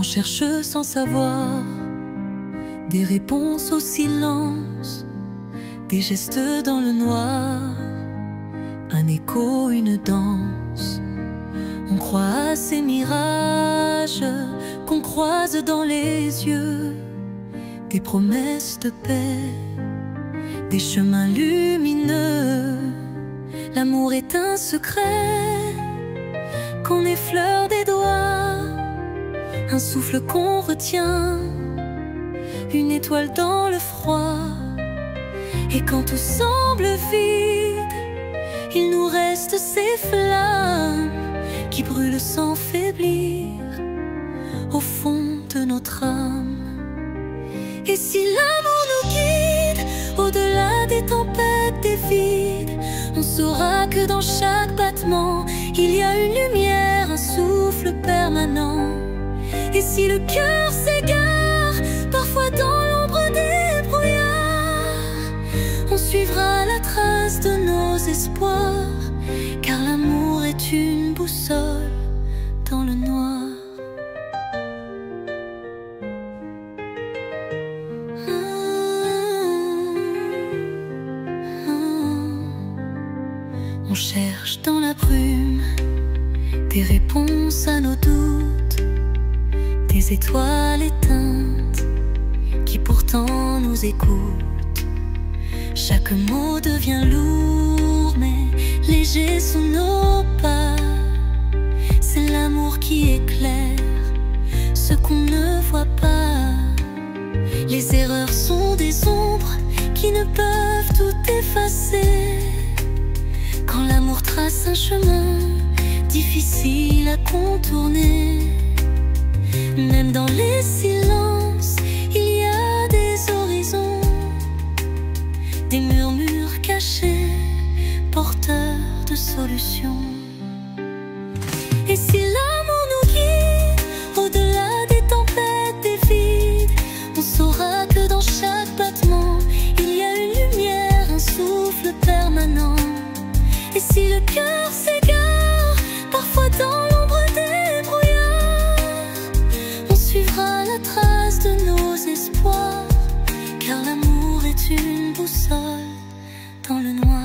cherche sans savoir des réponses au silence, des gestes dans le noir, un écho, une danse. On croit à ces mirages qu'on croise dans les yeux, des promesses de paix, des chemins lumineux. L'amour est un secret qu'on effleure des doigts, un souffle qu'on retient, une étoile dans le froid. Et quand tout semble vide, il nous reste ces flammes qui brûlent sans faiblir au fond de notre âme. Et si l'amour nous guide au-delà des tempêtes, des vides, on saura que dans chaque battement il y a une lumière, un souffle permanent. Et si le cœur s'égare parfois dans l'ombre des brouillards, on suivra la trace de nos espoirs, car l'amour est une boussole dans le noir. On cherche dans la brume des réponses à nos doutes, des étoiles éteintes qui pourtant nous écoutent. Chaque mot devient lourd mais léger sous nos pas. C'est l'amour qui éclaire ce qu'on ne voit pas. Les erreurs sont des ombres qui ne peuvent tout effacer. Quand l'amour trace un chemin difficile à contourner, même dans les silences, il y a des horizons, des murmures cachés, porteurs de solutions. Et si l'amour nous guide au-delà des tempêtes, des vides, on saura que dans chaque battement il y a une lumière, un souffle permanent. Et si le cœur s'égare parfois dans l'ombre des brouillards, on suivra la trace de nos espoirs, car l'amour est une boussole dans le noir.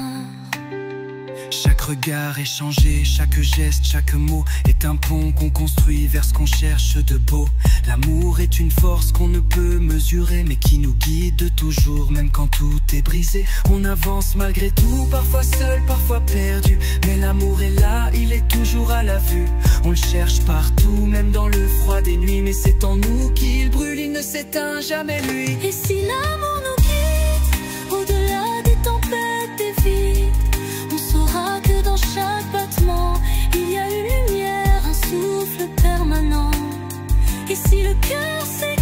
Chaque regard échangé, chaque geste, chaque mot est un pont qu'on construit vers ce qu'on cherche de beau. L'amour est une force qu'on ne peut mesurer, mais qui nous guide toujours, même quand tout est brisé. On avance malgré tout, parfois seul, parfois perdu, mais l'amour est là, il est toujours à la vue. On le cherche partout, même dans le froid des nuits, mais c'est en nous qu'il brûle, il ne s'éteint jamais lui. Et si l'amour nous guide au-delà des tempêtes, des vides, on saura que dans chaque battement il y a une lumière, un souffle permanent. Et si le cœur s'est